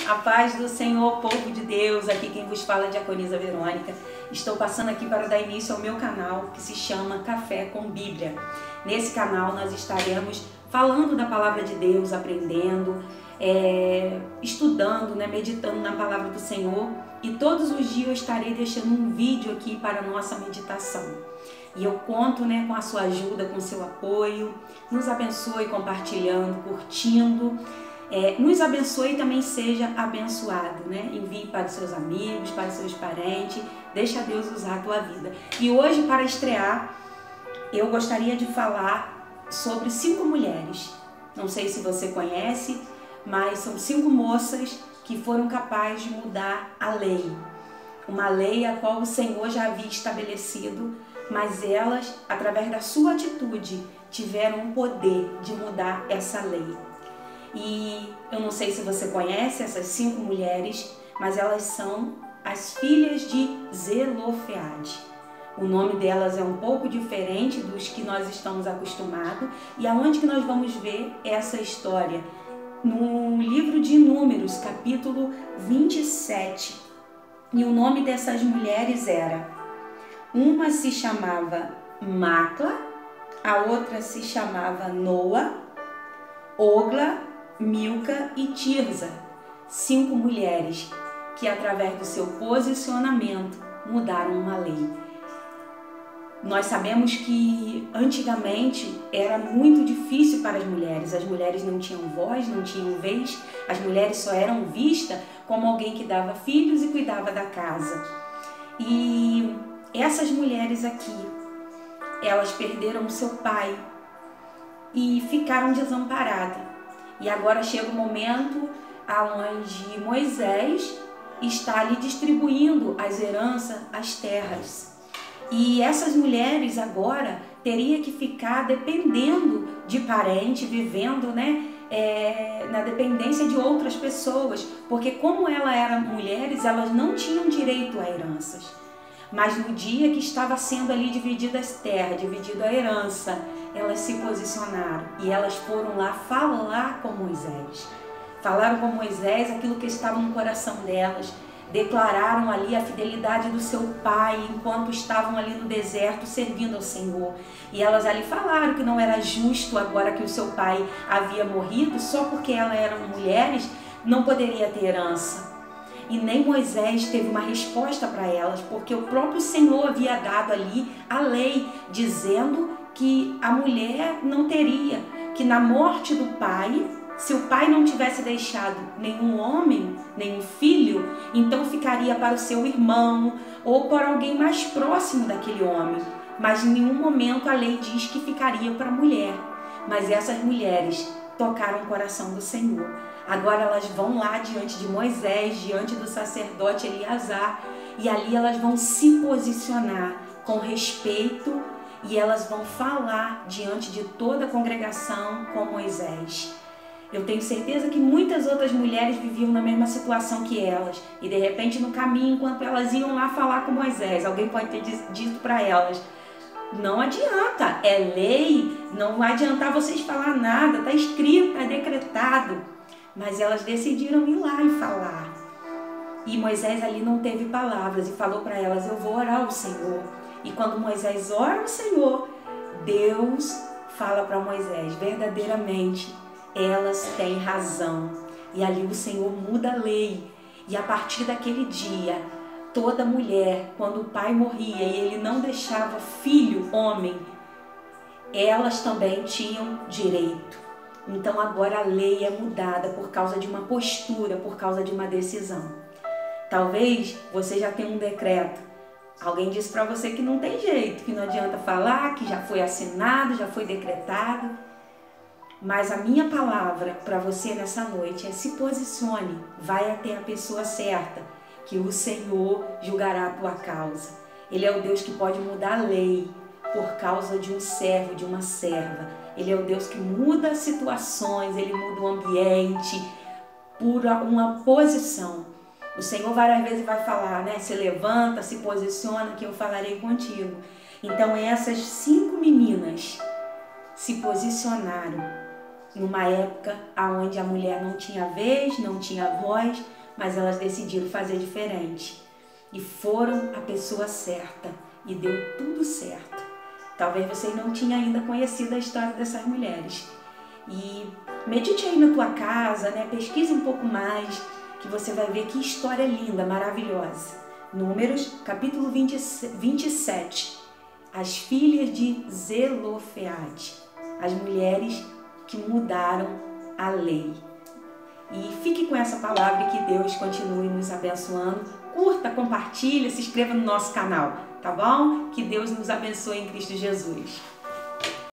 A paz do Senhor, povo de Deus, aqui quem vos fala é a diaconisa Verônica. Estou passando aqui para dar início ao meu canal que se chama Café com Bíblia. Nesse canal nós estaremos falando da palavra de Deus, aprendendo, estudando, meditando na palavra do Senhor. E todos os dias eu estarei deixando um vídeo aqui para a nossa meditação. E eu conto com a sua ajuda, com o seu apoio. Nos abençoe compartilhando, curtindo. Nos abençoe e também seja abençoado, Envie para os seus amigos, para os seus parentes, deixa Deus usar a tua vida. E hoje, para estrear, eu gostaria de falar sobre 5 mulheres. Não sei se você conhece, mas são 5 moças que foram capazes de mudar a lei. Uma lei a qual o Senhor já havia estabelecido, mas elas, através da sua atitude, tiveram o poder de mudar essa lei. E eu não sei se você conhece essas 5 mulheres, mas elas são as filhas de Zelofeade. O nome delas é um pouco diferente dos que nós estamos acostumados. E aonde que nós vamos ver essa história? No livro de Números, capítulo 27. E o nome dessas mulheres era: uma se chamava Macla, a outra se chamava Noa, Ogla, Milca e Tirza. 5 mulheres que, através do seu posicionamento, mudaram uma lei. Nós sabemos que antigamente era muito difícil para as mulheres não tinham voz, não tinham vez, as mulheres só eram vistas como alguém que dava filhos e cuidava da casa. E essas mulheres aqui, elas perderam seu pai e ficaram desamparadas. E agora chega o momento onde Moisés está ali distribuindo as heranças, as terras. E essas mulheres agora teriam que ficar dependendo de parente, vivendo na dependência de outras pessoas. Porque como elas eram mulheres, elas não tinham direito a heranças. Mas no dia que estava sendo ali dividida as terras, dividida a herança, elas se posicionaram e elas foram lá falar com Moisés. Falaram com Moisés aquilo que estava no coração delas, declararam ali a fidelidade do seu pai enquanto estavam ali no deserto servindo ao Senhor. E elas ali falaram que não era justo agora que o seu pai havia morrido, só porque elas eram mulheres, não poderia ter herança. E nem Moisés teve uma resposta para elas, porque o próprio Senhor havia dado ali a lei, dizendo que a mulher não teria, que na morte do pai, se o pai não tivesse deixado nenhum homem, nenhum filho, então ficaria para o seu irmão ou para alguém mais próximo daquele homem. Mas em nenhum momento a lei diz que ficaria para a mulher. Mas essas mulheres tocaram o coração do Senhor. Agora elas vão lá diante de Moisés, diante do sacerdote Eleazar, e ali elas vão se posicionar com respeito e elas vão falar diante de toda a congregação com Moisés. Eu tenho certeza que muitas outras mulheres viviam na mesma situação que elas, e de repente no caminho, enquanto elas iam lá falar com Moisés, alguém pode ter dito para elas: não adianta, é lei, não vai adiantar vocês falar nada, está escrito, está decretado. Mas elas decidiram ir lá e falar. E Moisés ali não teve palavras e falou para elas: eu vou orar ao Senhor. E quando Moisés ora ao Senhor, Deus fala para Moisés: verdadeiramente, elas têm razão. E ali o Senhor muda a lei. E a partir daquele dia, toda mulher, quando o pai morria e ele não deixava filho, homem, elas também tinham direito. Então agora a lei é mudada por causa de uma postura, por causa de uma decisão. Talvez você já tenha um decreto. Alguém disse para você que não tem jeito, que não adianta falar, que já foi assinado, já foi decretado. Mas a minha palavra para você nessa noite é: se posicione, vai até a pessoa certa, que o Senhor julgará a tua causa. Ele é o Deus que pode mudar a lei por causa de um servo, de uma serva. Ele é o Deus que muda situações, Ele muda o ambiente por uma posição. O Senhor várias vezes vai falar, se levanta, se posiciona, que eu falarei contigo. Então essas 5 meninas se posicionaram numa época onde a mulher não tinha vez, não tinha voz, mas elas decidiram fazer diferente. E foram a pessoa certa e deu tudo certo. Talvez você não tinha ainda conhecido a história dessas mulheres. E medite aí na tua casa, né? Pesquise um pouco mais, que você vai ver que história linda, maravilhosa. Números, capítulo 27. As filhas de Zelofeade, as mulheres que mudaram a lei. E fique com essa palavra e que Deus continue nos abençoando. Curta, compartilha, se inscreva no nosso canal, tá bom? Que Deus nos abençoe em Cristo Jesus.